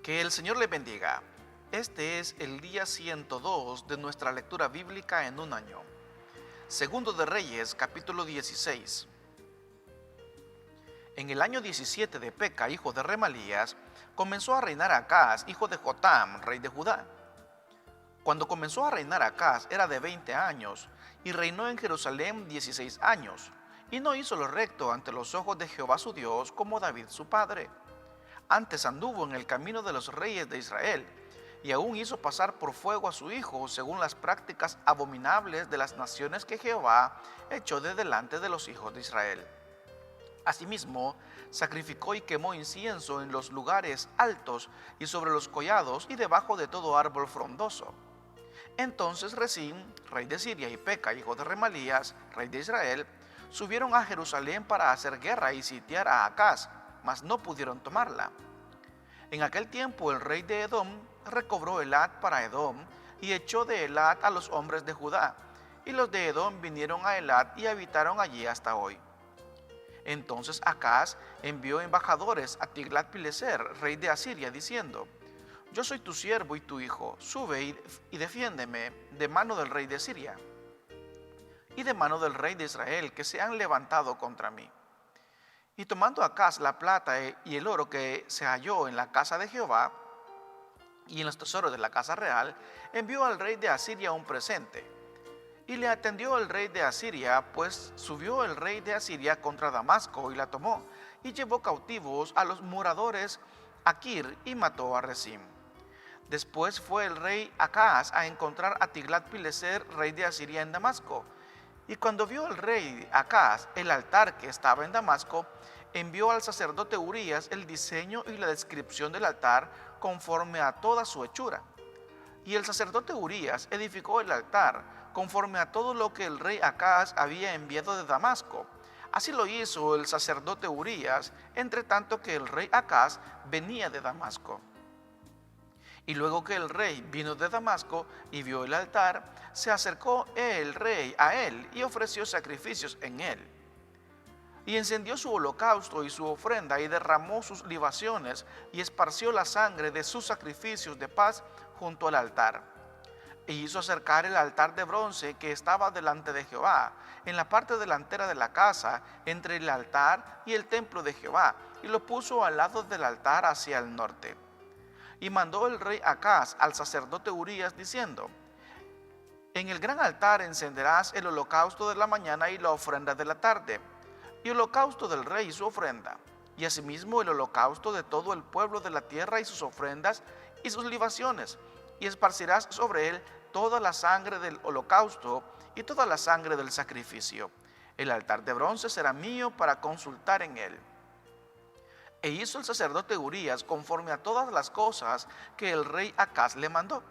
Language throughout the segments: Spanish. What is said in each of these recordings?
Que el Señor le bendiga. Este es el día 102 de nuestra lectura bíblica en un año. Segundo de Reyes, capítulo 16. En el año 17 de Peca, hijo de Remalías, comenzó a reinar Acaz, hijo de Jotam, rey de Judá. Cuando comenzó a reinar Acaz era de 20 años, y reinó en Jerusalén 16 años, y no hizo lo recto ante los ojos de Jehová su Dios como David su padre. Antes anduvo en el camino de los reyes de Israel, y aún hizo pasar por fuego a su hijo según las prácticas abominables de las naciones que Jehová echó de delante de los hijos de Israel. Asimismo, sacrificó y quemó incienso en los lugares altos y sobre los collados y debajo de todo árbol frondoso. Entonces Resín, rey de Siria, y Peca, hijo de Remalías, rey de Israel, subieron a Jerusalén para hacer guerra y sitiar a Acaz, mas no pudieron tomarla. En aquel tiempo el rey de Edom recobró Elat para Edom y echó de Elat a los hombres de Judá, y los de Edom vinieron a Elat y habitaron allí hasta hoy. Entonces Acaz envió embajadores a Tiglat-Pileser, rey de Asiria, diciendo: Yo soy tu siervo y tu hijo, sube y defiéndeme de mano del rey de Siria y de mano del rey de Israel, que se han levantado contra mí. Y tomando Acaz la plata y el oro que se halló en la casa de Jehová y en los tesoros de la casa real, envió al rey de Asiria un presente. Y le atendió el rey de Asiria, pues subió el rey de Asiria contra Damasco y la tomó, y llevó cautivos a los moradores a Kir y mató a Resín. Después fue el rey Acaz a encontrar a Tiglat-Pileser, rey de Asiria, en Damasco. Y cuando vio el rey Acaz el altar que estaba en Damasco, envió al sacerdote Urías el diseño y la descripción del altar conforme a toda su hechura. Y el sacerdote Urías edificó el altar conforme a todo lo que el rey Acaz había enviado de Damasco. Así lo hizo el sacerdote Urías, entre tanto que el rey Acaz venía de Damasco. Y luego que el rey vino de Damasco y vio el altar, se acercó el rey a él y ofreció sacrificios en él. Y encendió su holocausto y su ofrenda y derramó sus libaciones y esparció la sangre de sus sacrificios de paz junto al altar. E hizo acercar el altar de bronce que estaba delante de Jehová, en la parte delantera de la casa, entre el altar y el templo de Jehová, y lo puso al lado del altar hacia el norte. Y mandó el rey Acaz al sacerdote Urías diciendo: En el gran altar encenderás el holocausto de la mañana y la ofrenda de la tarde, y el holocausto del rey y su ofrenda, y asimismo el holocausto de todo el pueblo de la tierra y sus ofrendas y sus libaciones, y esparcirás sobre él toda la sangre del holocausto y toda la sangre del sacrificio. El altar de bronce será mío para consultar en él. E hizo el sacerdote Urías conforme a todas las cosas que el rey Acaz le mandó.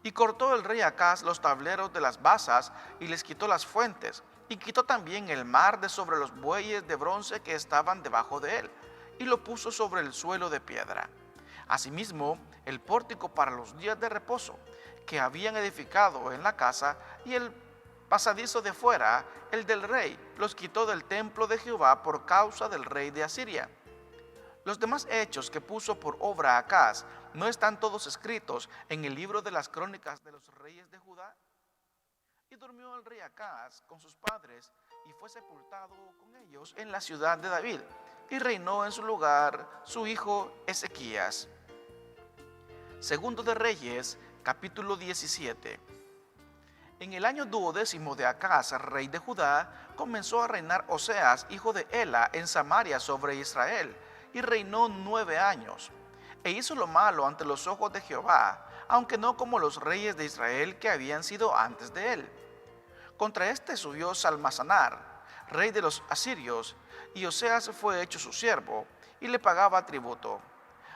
Y cortó el rey Acaz los tableros de las basas y les quitó las fuentes, y quitó también el mar de sobre los bueyes de bronce que estaban debajo de él, y lo puso sobre el suelo de piedra. Asimismo, el pórtico para los días de reposo que habían edificado en la casa y el pasadizo de fuera, el del rey, los quitó del templo de Jehová por causa del rey de Asiria. Los demás hechos que puso por obra Acaz, ¿no están todos escritos en el libro de las crónicas de los reyes de Judá? Y durmió el rey Acaz con sus padres y fue sepultado con ellos en la ciudad de David, y reinó en su lugar su hijo Ezequías. Segundo de Reyes, capítulo 17. En el año 12 de Acaz, rey de Judá, comenzó a reinar Oseas, hijo de Ela, en Samaria sobre Israel, y reinó 9 años. E hizo lo malo ante los ojos de Jehová, aunque no como los reyes de Israel que habían sido antes de él. Contra este subió Salmasanar, rey de los asirios, y Oseas fue hecho su siervo, y le pagaba tributo.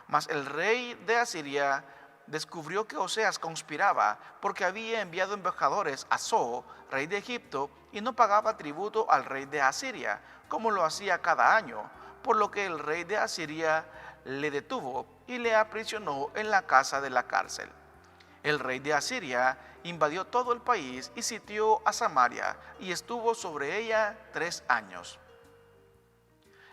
Mas el rey de Asiria descubrió que Oseas conspiraba, porque había enviado embajadores a So, rey de Egipto, y no pagaba tributo al rey de Asiria, como lo hacía cada año, por lo que el rey de Asiria le detuvo y le aprisionó en la casa de la cárcel. El rey de Asiria invadió todo el país y sitió a Samaria, y estuvo sobre ella 3 años.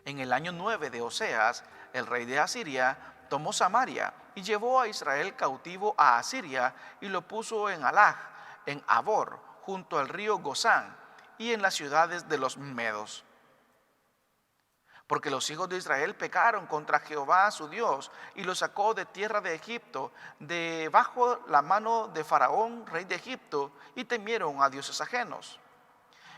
En el año 9 de Oseas, el rey de Asiria tomó Samaria y llevó a Israel cautivo a Asiria y lo puso en Halaj, en Abor, junto al río Gozán y en las ciudades de los medos. Porque los hijos de Israel pecaron contra Jehová su Dios y los sacó de tierra de Egipto, de bajo la mano de Faraón, rey de Egipto, y temieron a dioses ajenos.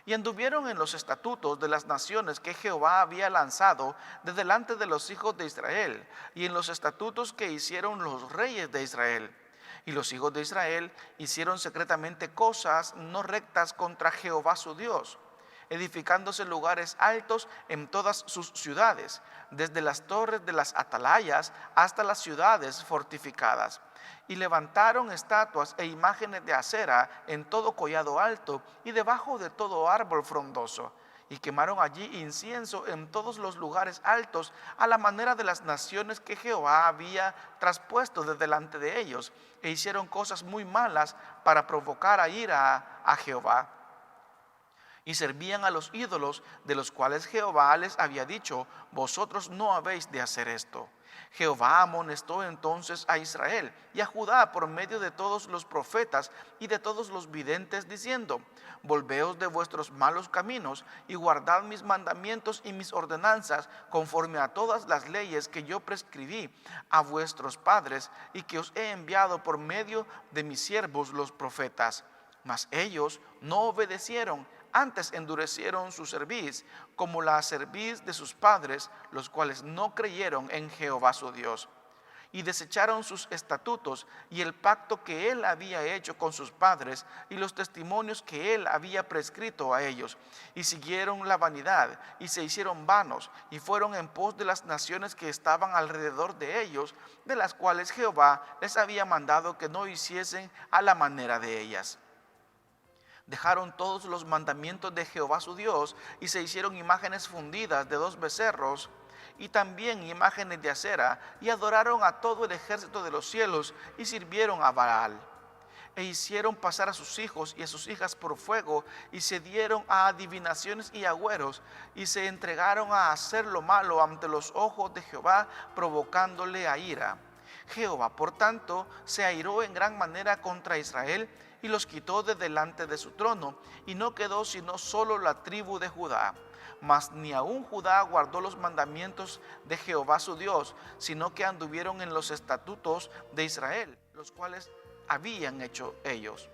Y anduvieron en los estatutos de las naciones que Jehová había lanzado de delante de los hijos de Israel, y en los estatutos que hicieron los reyes de Israel. Y los hijos de Israel hicieron secretamente cosas no rectas contra Jehová su Dios, edificándose lugares altos en todas sus ciudades, desde las torres de las atalayas hasta las ciudades fortificadas. Y levantaron estatuas e imágenes de acera en todo collado alto y debajo de todo árbol frondoso. Y quemaron allí incienso en todos los lugares altos, a la manera de las naciones que Jehová había traspuesto de delante de ellos. E hicieron cosas muy malas para provocar a ira a Jehová. Y servían a los ídolos, de los cuales Jehová les había dicho: vosotros no habéis de hacer esto. Jehová amonestó entonces a Israel y a Judá por medio de todos los profetas y de todos los videntes, diciendo: volveos de vuestros malos caminos y guardad mis mandamientos y mis ordenanzas, conforme a todas las leyes que yo prescribí a vuestros padres y que os he enviado por medio de mis siervos los profetas. Mas ellos no obedecieron, antes endurecieron su cerviz, como la cerviz de sus padres, los cuales no creyeron en Jehová su Dios. Y desecharon sus estatutos y el pacto que él había hecho con sus padres y los testimonios que él había prescrito a ellos. Y siguieron la vanidad y se hicieron vanos y fueron en pos de las naciones que estaban alrededor de ellos, de las cuales Jehová les había mandado que no hiciesen a la manera de ellas. Dejaron todos los mandamientos de Jehová su Dios y se hicieron imágenes fundidas de 2 becerros y también imágenes de acera, y adoraron a todo el ejército de los cielos y sirvieron a Baal. E hicieron pasar a sus hijos y a sus hijas por fuego, y se dieron a adivinaciones y agüeros, y se entregaron a hacer lo malo ante los ojos de Jehová, provocándole a ira. Jehová, por tanto, se airó en gran manera contra Israel y los quitó de delante de su trono, y no quedó sino solo la tribu de Judá. Mas ni aun Judá guardó los mandamientos de Jehová su Dios, sino que anduvieron en los estatutos de Israel, los cuales habían hecho ellos.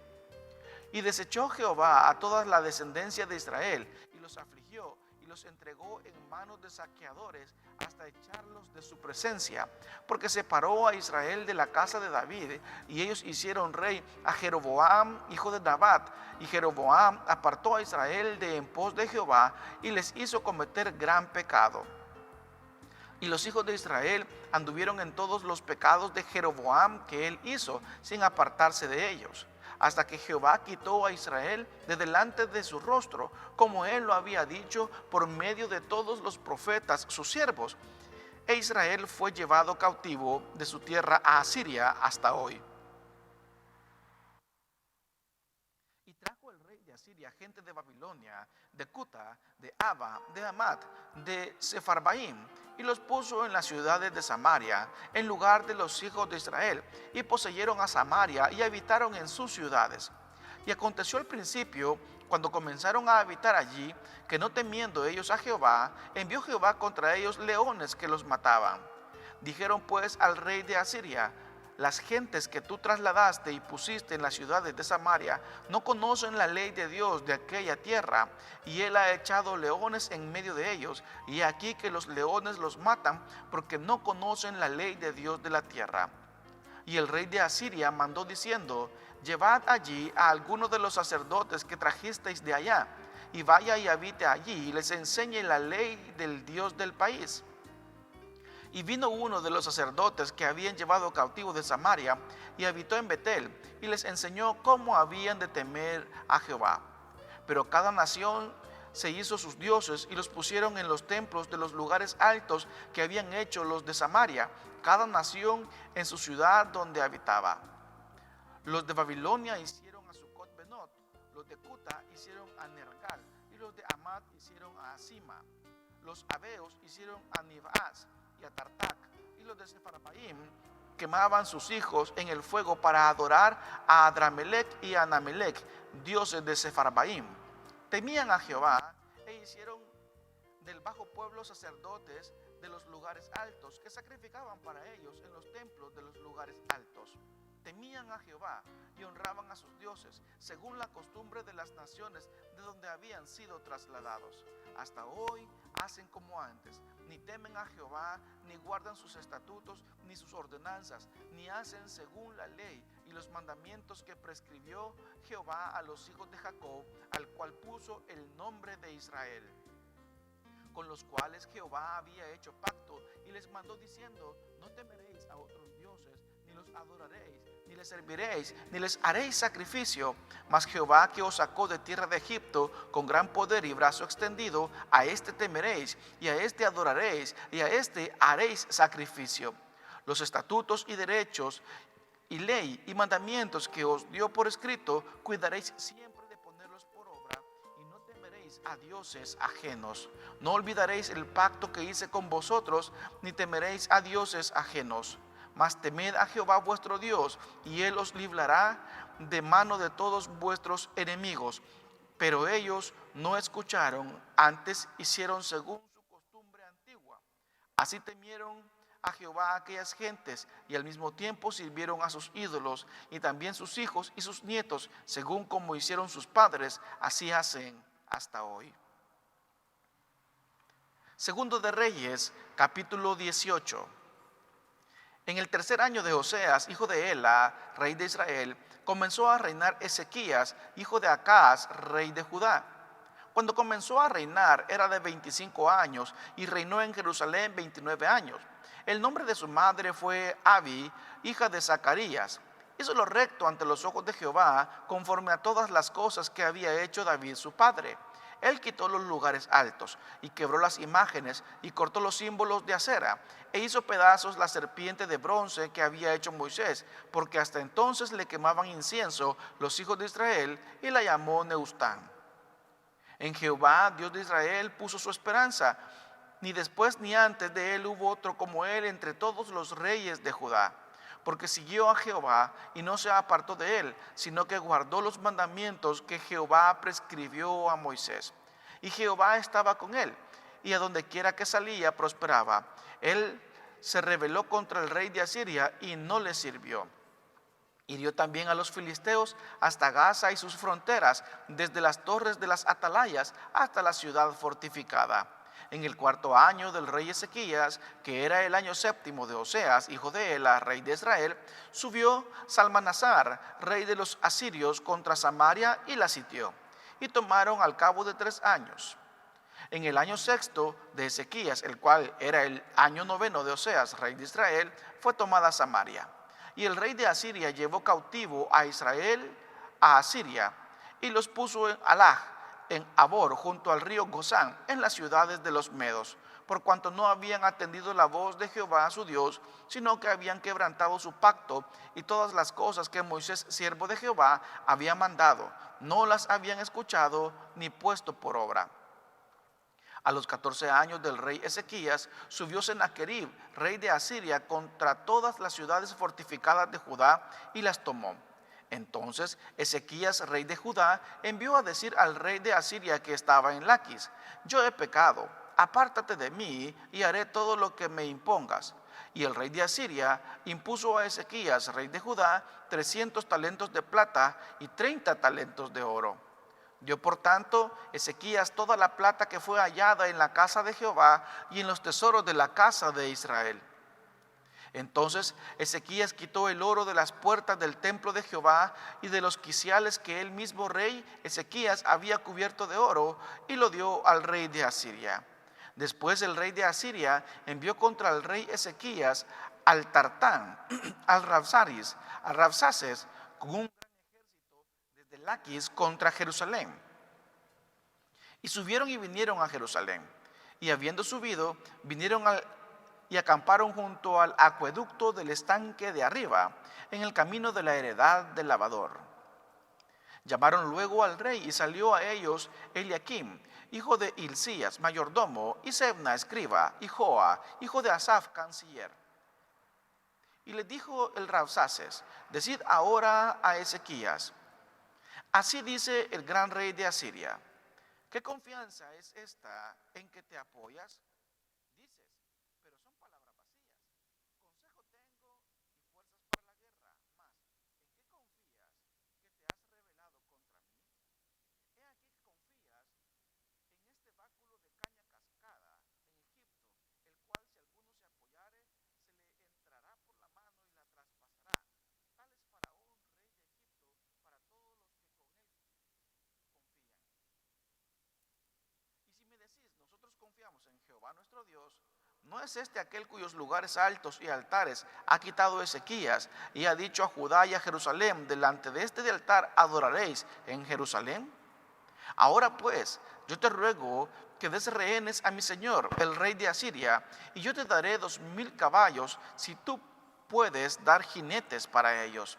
Y desechó Jehová a toda la descendencia de Israel, y los afligió, y los entregó en manos de saqueadores, hasta echarlos de su presencia, porque separó a Israel de la casa de David, y ellos hicieron rey a Jeroboam, hijo de Nabat, y Jeroboam apartó a Israel de en pos de Jehová, y les hizo cometer gran pecado. Y los hijos de Israel anduvieron en todos los pecados de Jeroboam que él hizo, sin apartarse de ellos, hasta que Jehová quitó a Israel de delante de su rostro, como él lo había dicho por medio de todos los profetas, sus siervos. E Israel fue llevado cautivo de su tierra a Asiria hasta hoy. Y trajo el rey de Asiria gente de Babilonia, de Cuta, de Aba, de Hamat, de Sefarbaim, y los puso en las ciudades de Samaria, en lugar de los hijos de Israel, y poseyeron a Samaria y habitaron en sus ciudades. Y aconteció al principio, cuando comenzaron a habitar allí, que no temiendo ellos a Jehová, envió Jehová contra ellos leones que los mataban. Dijeron pues al rey de Asiria: las gentes que tú trasladaste y pusiste en las ciudades de Samaria no conocen la ley de Dios de aquella tierra, y él ha echado leones en medio de ellos, y aquí que los leones los matan, porque no conocen la ley de Dios de la tierra. Y el rey de Asiria mandó diciendo: llevad allí a algunos de los sacerdotes que trajisteis de allá, y vaya y habite allí, y les enseñe la ley del Dios del país. Y vino uno de los sacerdotes que habían llevado cautivos de Samaria, y habitó en Betel, y les enseñó cómo habían de temer a Jehová. Pero cada nación se hizo sus dioses, y los pusieron en los templos de los lugares altos que habían hecho los de Samaria, cada nación en su ciudad donde habitaba. Los de Babilonia hicieron a Sucot-Benot, los de Cuta hicieron a Nergal, y los de Hamat hicieron a Asima. Los abeos hicieron a Nibhaz y a Tartac, y los de Sefarbaim quemaban sus hijos en el fuego para adorar a Adramelech y a Anamelech, dioses de Sefarbaim. Temían a Jehová e hicieron del bajo pueblo sacerdotes de los lugares altos, que sacrificaban para ellos en los templos de los lugares altos. Temían a Jehová y honraban a sus dioses, según la costumbre de las naciones de donde habían sido trasladados. Hasta hoy hacen como antes, ni temen a Jehová, ni guardan sus estatutos, ni sus ordenanzas, ni hacen según la ley y los mandamientos que prescribió Jehová a los hijos de Jacob, al cual puso el nombre de Israel, con los cuales Jehová había hecho pacto y les mandó diciendo: no temeréis a otros dioses, ni los adoraréis, ni les serviréis, ni les haréis sacrificio, mas Jehová, que os sacó de tierra de Egipto con gran poder y brazo extendido, a este temeréis, y a este adoraréis, y a este haréis sacrificio. Los estatutos y derechos y ley y mandamientos que os dio por escrito, cuidaréis siempre de ponerlos por obra, y no temeréis a dioses ajenos. No olvidaréis el pacto que hice con vosotros, ni temeréis a dioses ajenos. Mas temed a Jehová vuestro Dios, y Él os librará de mano de todos vuestros enemigos. Pero ellos no escucharon, antes hicieron según su costumbre antigua. Así temieron a Jehová aquellas gentes, y al mismo tiempo sirvieron a sus ídolos, y también sus hijos y sus nietos, según como hicieron sus padres, así hacen hasta hoy. Segundo de Reyes, capítulo 18. En el tercer año de Oseas, hijo de Ela, rey de Israel, comenzó a reinar Ezequías, hijo de Acaz, rey de Judá. Cuando comenzó a reinar era de 25 años y reinó en Jerusalén 29 años. El nombre de su madre fue Abi, hija de Zacarías. Hizo lo recto ante los ojos de Jehová, conforme a todas las cosas que había hecho David su padre. Él quitó los lugares altos y quebró las imágenes y cortó los símbolos de acera e hizo pedazos la serpiente de bronce que había hecho Moisés, porque hasta entonces le quemaban incienso los hijos de Israel, y la llamó Neustán. En Jehová, Dios de Israel, puso su esperanza. Ni después ni antes de él hubo otro como él entre todos los reyes de Judá, porque siguió a Jehová y no se apartó de él, sino que guardó los mandamientos que Jehová prescribió a Moisés. Y Jehová estaba con él, y a donde quiera que salía prosperaba. Él se rebeló contra el rey de Asiria y no le sirvió. Hirió también a los filisteos hasta Gaza y sus fronteras, desde las torres de las atalayas hasta la ciudad fortificada. En el cuarto año del rey Ezequías, que era el año séptimo de Oseas, hijo de Ela, rey de Israel, subió Salmanasar, rey de los asirios, contra Samaria y la sitió. Y tomaron al cabo de 3 años. En el año sexto de Ezequías, el cual era el año noveno de Oseas, rey de Israel, fue tomada Samaria. Y el rey de Asiria llevó cautivo a Israel a Asiria y los puso en Halaj, en Abor, junto al río Gozán, en las ciudades de los medos, por cuanto no habían atendido la voz de Jehová su Dios, sino que habían quebrantado su pacto, y todas las cosas que Moisés, siervo de Jehová, había mandado, no las habían escuchado ni puesto por obra. A los 14 años del rey Ezequías, subió Sennacherib, rey de Asiria, contra todas las ciudades fortificadas de Judá, y las tomó. Entonces Ezequías, rey de Judá, envió a decir al rey de Asiria que estaba en Laquis: yo he pecado, apártate de mí y haré todo lo que me impongas. Y el rey de Asiria impuso a Ezequías, rey de Judá, 300 talentos de plata y 30 talentos de oro. Dio por tanto Ezequías toda la plata que fue hallada en la casa de Jehová y en los tesoros de la casa de Israel. Entonces Ezequías quitó el oro de las puertas del templo de Jehová y de los quiciales que el mismo rey Ezequías había cubierto de oro, y lo dio al rey de Asiria. Después el rey de Asiria envió contra el rey Ezequías al Tartán, al Rabsaces, con un gran ejército desde Laquis contra Jerusalén. Y subieron y vinieron a Jerusalén, y habiendo subido, vinieron y acamparon junto al acueducto del estanque de arriba, en el camino de la heredad del lavador. Llamaron luego al rey, y salió a ellos Eliakim, hijo de Hilcías, mayordomo, y Sebna, escriba, y Joa, hijo de Asaf, canciller. Y le dijo el Rabsaces: decid ahora a Ezequías: así dice el gran rey de Asiria, ¿qué confianza es esta en que te apoyas? Dices, pero son palabras vacías. Consejo tengo y fuerzas para la guerra, mas ¿en qué confías que te has rebelado contra mí? He aquí que confías en este báculo de caña cascada en Egipto, el cual si alguno se apoyare, se le entrará por la mano y la traspasará. Tal es Faraón, rey de Egipto, para todos los que con él confían. Y si me decís, nosotros confiamos en Jehová nuestro Dios, ¿no es este aquel cuyos lugares altos y altares ha quitado Ezequías y ha dicho a Judá y a Jerusalén: delante de este altar adoraréis en Jerusalén? Ahora pues, yo te ruego que des rehenes a mi señor, el rey de Asiria, y yo te daré 2000 caballos, si tú puedes dar jinetes para ellos.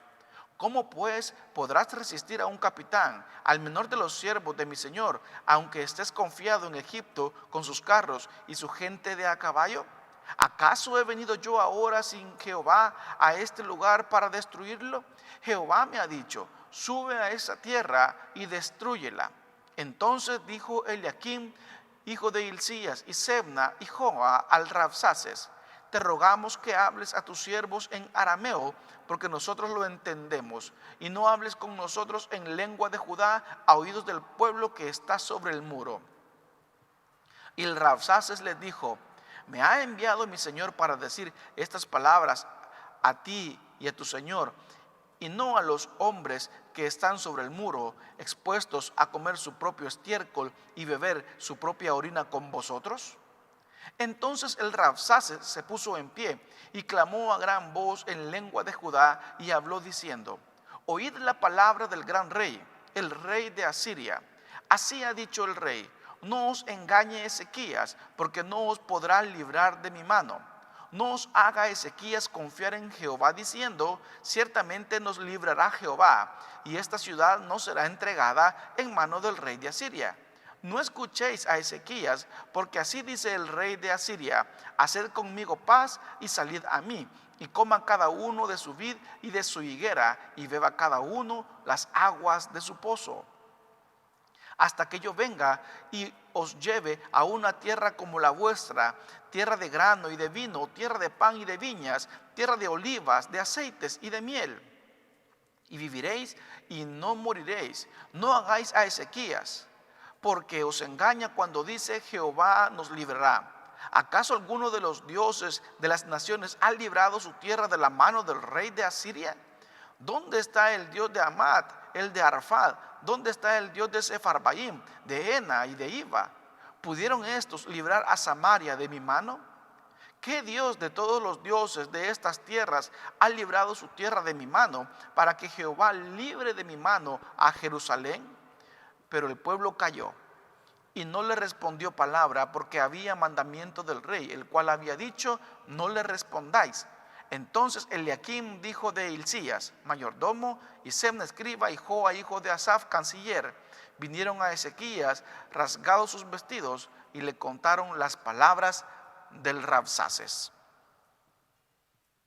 ¿Cómo pues podrás resistir a un capitán, al menor de los siervos de mi señor, aunque estés confiado en Egipto con sus carros y su gente de a caballo? ¿Acaso he venido yo ahora sin Jehová a este lugar para destruirlo? Jehová me ha dicho: sube a esa tierra y destrúyela. Entonces dijo Eliaquim, hijo de Hilcías, y Sebna y Joa al Rabsaces: te rogamos que hables a tus siervos en arameo, porque nosotros lo entendemos, y no hables con nosotros en lengua de Judá a oídos del pueblo que está sobre el muro. Y el Rabsaces les dijo: me ha enviado mi señor para decir estas palabras a ti y a tu señor, y no a los hombres que están sobre el muro, expuestos a comer su propio estiércol y beber su propia orina con vosotros. Entonces el Rabsaces se puso en pie y clamó a gran voz en lengua de Judá y habló diciendo: oíd la palabra del gran rey, el rey de Asiria. Así ha dicho el rey: no os engañe Ezequías, porque no os podrá librar de mi mano. No os haga Ezequías confiar en Jehová diciendo: ciertamente nos librará Jehová, y esta ciudad no será entregada en mano del rey de Asiria. No escuchéis a Ezequías, porque así dice el rey de Asiria: haced conmigo paz y salid a mí, y coma cada uno de su vid y de su higuera, y beba cada uno las aguas de su pozo, hasta que yo venga y os lleve a una tierra como la vuestra, tierra de grano y de vino, tierra de pan y de viñas, tierra de olivas, de aceites y de miel. Y viviréis y no moriréis. No hagáis a Ezequías, porque os engaña cuando dice: Jehová nos librará. ¿Acaso alguno de los dioses de las naciones ha librado su tierra de la mano del rey de Asiria? ¿Dónde está el Dios de Amat, el de Arfad? ¿Dónde está el Dios de Sefarbaim, de Ena y de Iva? ¿Pudieron estos librar a Samaria de mi mano? ¿Qué Dios de todos los dioses de estas tierras ha librado su tierra de mi mano, para que Jehová libre de mi mano a Jerusalén? Pero el pueblo calló y no le respondió palabra, porque había mandamiento del rey, el cual había dicho: no le respondáis. Entonces Eliaquim, hijo de Hilcías, mayordomo, y Sebna escriba, y Joa, hijo de Asaf, canciller, vinieron a Ezequías rasgados sus vestidos y le contaron las palabras del Rabsaces.